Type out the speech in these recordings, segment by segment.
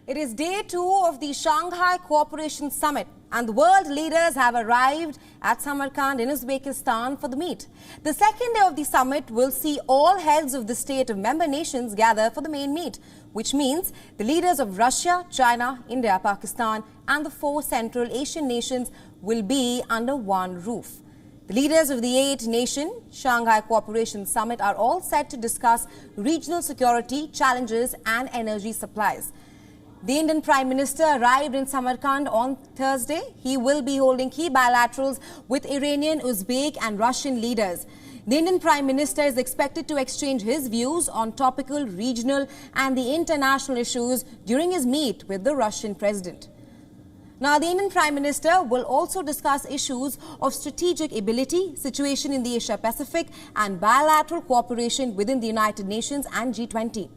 It is day 2 of the Shanghai Cooperation Summit, and the world leaders have arrived at Samarkand in Uzbekistan for the meet. The second day of the summit will see all heads of the state of member nations gather for the main meet, which means the leaders of Russia, China, India, Pakistan and the 4 Central Asian nations will be under one roof. The leaders of the 8-nation Shanghai Cooperation Summit are all set to discuss regional security, challenges and energy supplies. The Indian Prime Minister arrived in Samarkand on Thursday. He will be holding key bilaterals with Iranian, Uzbek and Russian leaders. The Indian Prime Minister is expected to exchange his views on topical, regional and the international issues during his meet with the Russian President. Now, the Indian Prime Minister will also discuss issues of strategic ability, situation in the Asia-Pacific and bilateral cooperation within the United Nations and G20.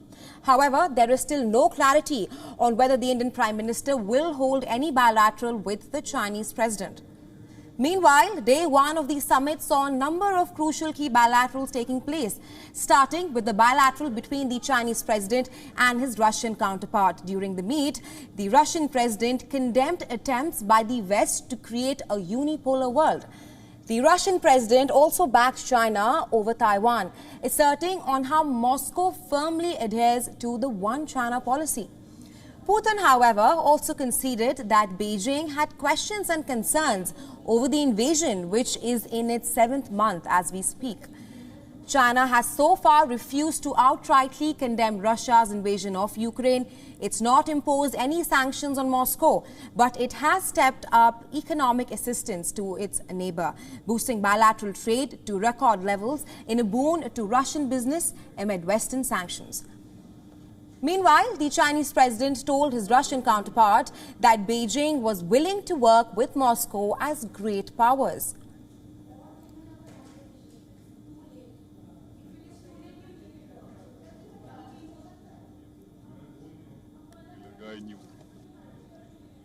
However, there is still no clarity on whether the Indian Prime Minister will hold any bilateral with the Chinese President. Meanwhile, day 1 of the summit saw a number of crucial key bilaterals taking place, starting with the bilateral between the Chinese President and his Russian counterpart. During the meet, the Russian President condemned attempts by the West to create a unipolar world. The Russian President also backed China over Taiwan, asserting on how Moscow firmly adheres to the One China policy. Putin, however, also conceded that Beijing had questions and concerns over the invasion, which is in its 7th month as we speak. China has so far refused to outrightly condemn Russia's invasion of Ukraine. It's not imposed any sanctions on Moscow, but it has stepped up economic assistance to its neighbor, boosting bilateral trade to record levels in a boon to Russian business amid Western sanctions. Meanwhile, the Chinese president told his Russian counterpart that Beijing was willing to work with Moscow as great powers.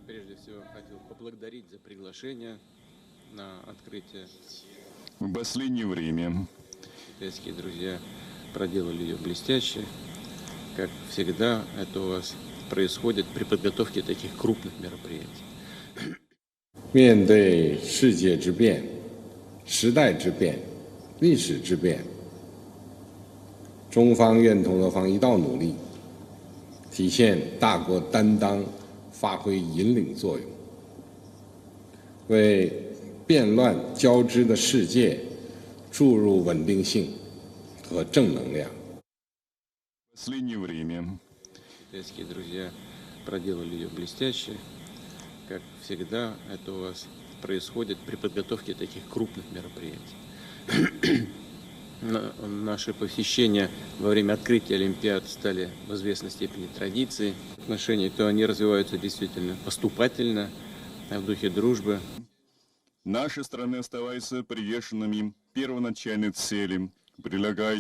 Прежде всего, хотел поблагодарить за приглашение на открытие. В последнее время китайские друзья проделали ее блестяще. Как всегда, это у вас происходит при подготовке таких крупных мероприятий. 面对世界之变、时代之变、历史之变，中方愿同俄方一道努力，体现大国担当，发挥引领作用，为变乱交织的世界注入稳定性和正能量。 В последнее время китайские друзья проделали ее блестяще. Как всегда, это у вас происходит при подготовке таких крупных мероприятий. Наши посещения во время открытия Олимпиад стали в известной степени традицией. Отношения то они развиваются действительно поступательно, в духе дружбы. Наши страны оставаются приверженными первоначальной цели, прилагая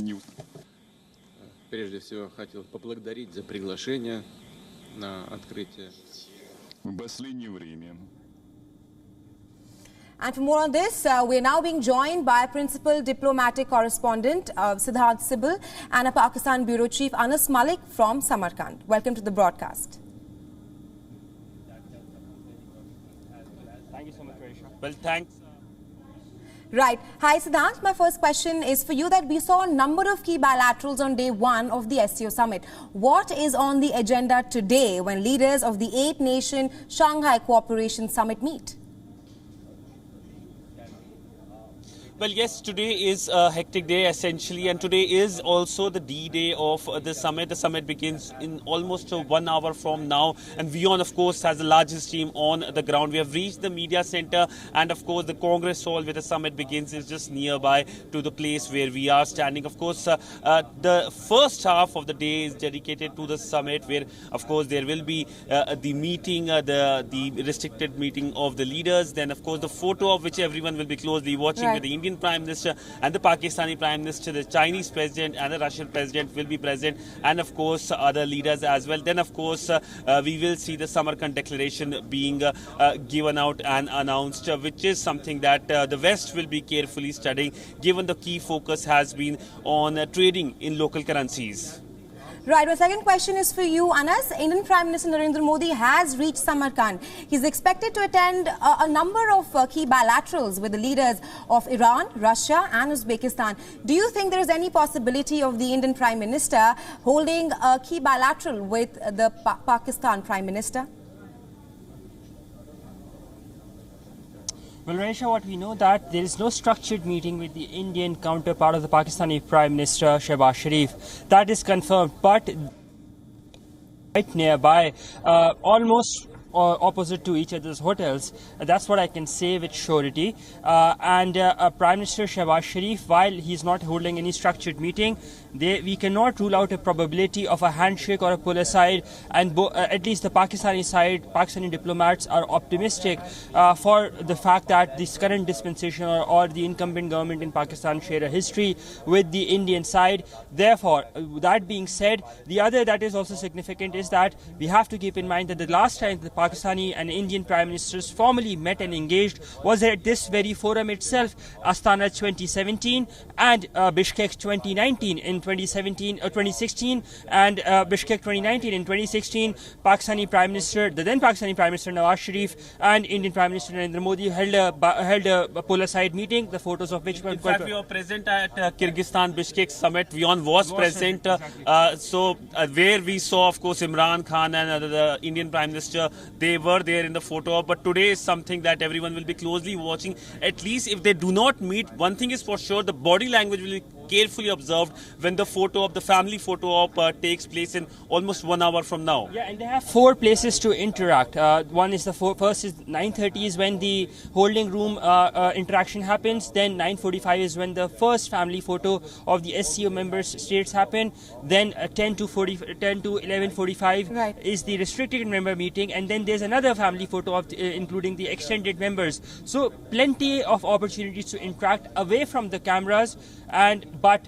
Прежде всего, хотел поблагодарить за приглашение на открытие. В последнее время. And for more on this, we are now being joined by Principal Diplomatic Correspondent Siddharth Sibal and a Pakistan Bureau Chief Anas Malik from Samarkand. Welcome to the broadcast. Thank you so much, Aisha. Well, thanks. Right. Hi, Siddharth. My first question is for you that we saw a number of key bilaterals on day 1 of the SCO Summit. What is on the agenda today when leaders of the 8-nation Shanghai Cooperation Summit meet? Well, yes, today is a hectic day essentially, and today is also the D-Day of the summit. The summit begins in almost 1 hour from now, and WION, of course, has the largest team on the ground. We have reached the media center, and of course, the Congress Hall where the summit begins is just nearby to the place where we are standing. Of course, the first half of the day is dedicated to the summit, where, of course, there will be the meeting, the restricted meeting of the leaders. Then, of course, the photo of which everyone will be closely watching with the Indian Prime Minister and the Pakistani Prime Minister, the Chinese President and the Russian President will be present, and of course other leaders as well. Then of course we will see the Samarkand Declaration being given out and announced, which is something that the West will be carefully studying, given the key focus has been on trading in local currencies. Right, my second question is for you, Anas. Indian Prime Minister Narendra Modi has reached Samarkand. He's expected to attend a number of key bilaterals with the leaders of Iran, Russia and Uzbekistan. Do you think there is any possibility of the Indian Prime Minister holding a key bilateral with the Pakistan Prime Minister? Well, Raisha, what we know that there is no structured meeting with the Indian counterpart of the Pakistani Prime Minister Shehbaz Sharif. That is confirmed, but right nearby, almost opposite to each other's hotels. That's what I can say with surety. Prime Minister Shehbaz Sharif, while he's not holding any structured meeting, we cannot rule out a probability of a handshake or a pull aside, and at least the Pakistani side, Pakistani diplomats are optimistic for the fact that this current dispensation or the incumbent government in Pakistan share a history with the Indian side. Therefore, that being said, the other that is also significant is that we have to keep in mind that the last time the Pakistani and Indian Prime Ministers formally met and engaged was at this very forum itself, Astana 2017 and Bishkek 2019 in 2016 and Bishkek 2019 in 2016. The then Pakistani Prime Minister Nawaz Sharif and Indian Prime Minister Narendra Modi held a pull-aside meeting, the photos of which were... In fact, we were present at Kyrgyzstan Bishkek Summit. WION was present. Where we saw, of course, Imran Khan and the Indian Prime Minister, they were there in the photo. But today is something that everyone will be closely watching. At least if they do not meet, one thing is for sure, the body language will be carefully observed when the family photo op takes place in almost 1 hour from now. Yeah, and they have 4 places to interact. One is first is 9:30 is when the holding room interaction happens. Then 9:45 is when the first family photo of the SCO member states happen. Then 10 to 11:45 is the restricted member meeting, and then there's another family photo of including the extended members. So plenty of opportunities to interact away from the cameras, but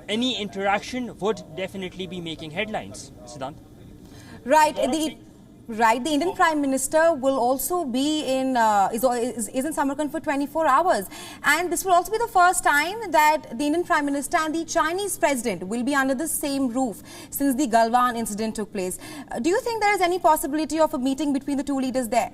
any interaction would definitely be making headlines. Siddhant? Right. The Indian Prime Minister will also be is in Samarkand for 24 hours. And this will also be the first time that the Indian Prime Minister and the Chinese President will be under the same roof since the Galwan incident took place. Do you think there is any possibility of a meeting between the two leaders there?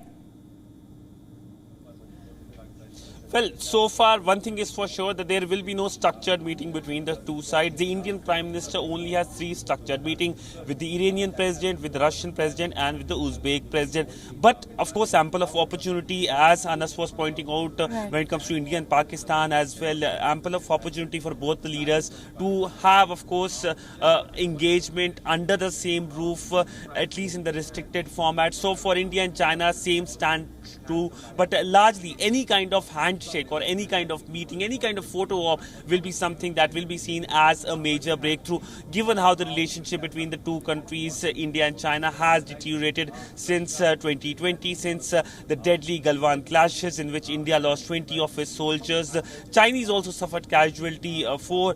Well, so far, one thing is for sure that there will be no structured meeting between the two sides. The Indian Prime Minister only has 3 structured meetings with the Iranian President, with the Russian President and with the Uzbek President. But, of course, ample of opportunity, as Anas was pointing out, when it comes to India and Pakistan as well, ample of opportunity for both the leaders to have, of course, engagement under the same roof, at least in the restricted format. So, for India and China, same stand true. But largely, any kind of handshake or any kind of meeting, any kind of photo op will be something that will be seen as a major breakthrough, given how the relationship between the two countries, India and China, has deteriorated since 2020, since the deadly Galwan clashes in which India lost 20 of its soldiers. The Chinese also suffered casualty. 4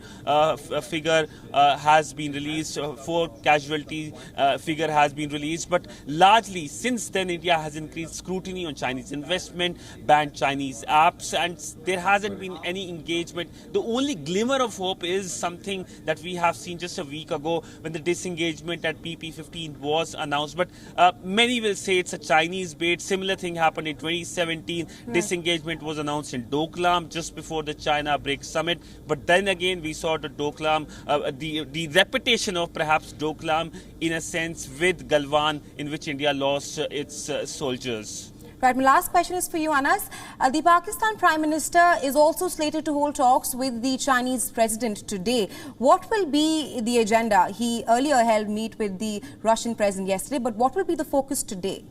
figure has been released. 4 casualty figure has been released. But largely, since then, India has increased scrutiny on Chinese investment, banned Chinese apps, and there hasn't been any engagement. The only glimmer of hope is something that we have seen just a week ago when the disengagement at PP15 was announced. But many will say it's a Chinese bait. Similar thing happened in 2017. Disengagement was announced in Doklam just before the China-BRICS summit. But then again, we saw the Doklam, the repetition of perhaps Doklam in a sense with Galwan, in which India lost its soldiers. Right, my last question is for you, Anas. The Pakistan Prime Minister is also slated to hold talks with the Chinese President today. What will be the agenda? He earlier held meet with the Russian President yesterday, but what will be the focus today?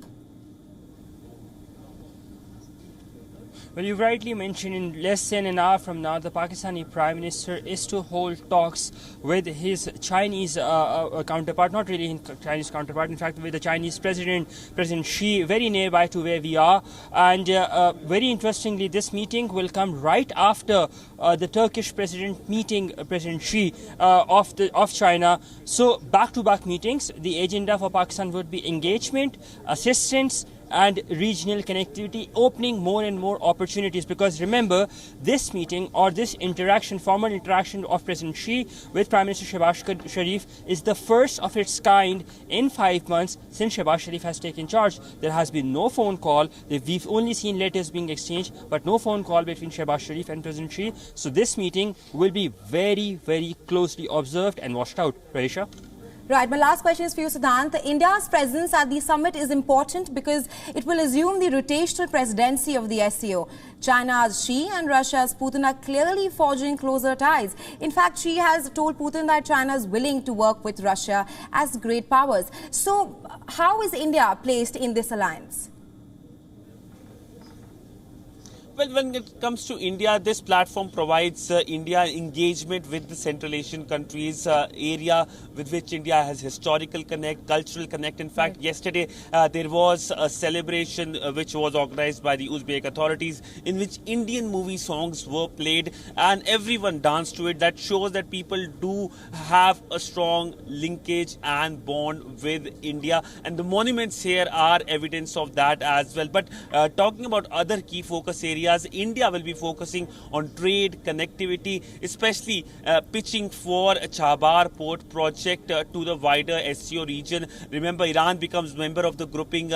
Well, you rightly mentioned in less than an hour from now, the Pakistani Prime Minister is to hold talks with his Chinese counterpart, not really his Chinese counterpart, in fact, with the Chinese President, President Xi, very nearby to where we are. And very interestingly, this meeting will come right after the Turkish President meeting President Xi of China. So, back-to-back meetings. The agenda for Pakistan would be engagement, assistance, and regional connectivity, opening more and more opportunities. Because remember, this meeting or this interaction, formal interaction of President Xi with Prime Minister Shehbaz Sharif is the first of its kind in 5 months since Shehbaz Sharif has taken charge. There has been no phone call. We've only seen letters being exchanged, but no phone call between Shehbaz Sharif and President Xi. So this meeting will be very, very closely observed and watched out. Raisha? Right, my last question is for you, Siddhant. India's presence at the summit is important because it will assume the rotational presidency of the SCO. China's Xi and Russia's Putin are clearly forging closer ties. In fact, Xi has told Putin that China is willing to work with Russia as great powers. So, how is India placed in this alliance? Well, when it comes to India, this platform provides India engagement with the Central Asian countries, area with which India has historical connect, cultural connect. In fact, yesterday there was a celebration which was organized by the Uzbek authorities in which Indian movie songs were played and everyone danced to it. That shows that people do have a strong linkage and bond with India. And the monuments here are evidence of that as well. But talking about other key focus areas, India will be focusing on trade, connectivity, especially pitching for a Chabar port project to the wider SCO region. Remember, Iran becomes member of the grouping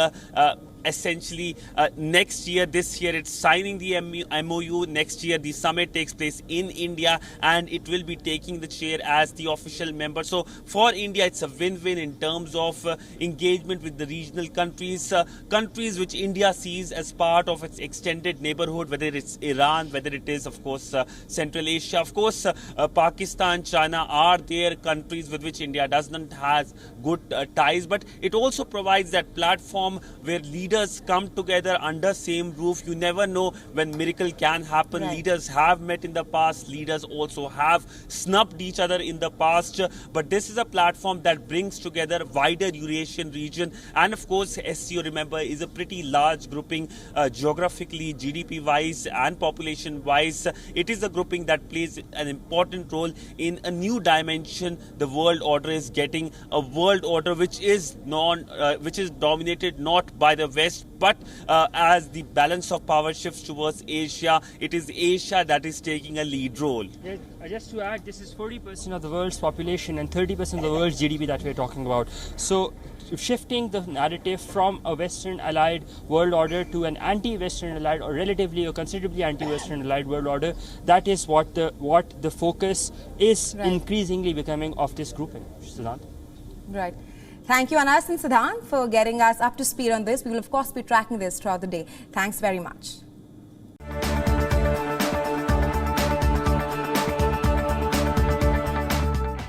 essentially next year. This year it's signing the MOU. Next year the summit takes place in India and it will be taking the chair as the official member. So for India it's a win-win in terms of engagement with the regional countries, countries which India sees as part of its extended neighborhood, whether it's Iran, whether it is of course Central Asia. Of course Pakistan, China are there countries with which India does not have good ties, but it also provides that platform where leaders come together under same roof. You never know when miracle can happen. Right. Leaders have met in the past. Leaders also have snubbed each other in the past. But this is a platform that brings together wider Eurasian region. And of course, SCO, remember, is a pretty large grouping geographically, GDP-wise and population-wise. It is a grouping that plays an important role in a new dimension. The world order is getting a world order which is dominated not by the West, but as the balance of power shifts towards Asia, it is Asia that is taking a lead role. Yeah, just to add, this is 40% of the world's population and 30% of the world's GDP that we're talking about. So shifting the narrative from a Western allied world order to an anti-Western allied or relatively or considerably anti-Western allied world order, that is what the focus is increasingly becoming of this grouping. Siddhant? Right. Thank you, Anas and Siddhant, for getting us up to speed on this. We will, of course, be tracking this throughout the day. Thanks very much.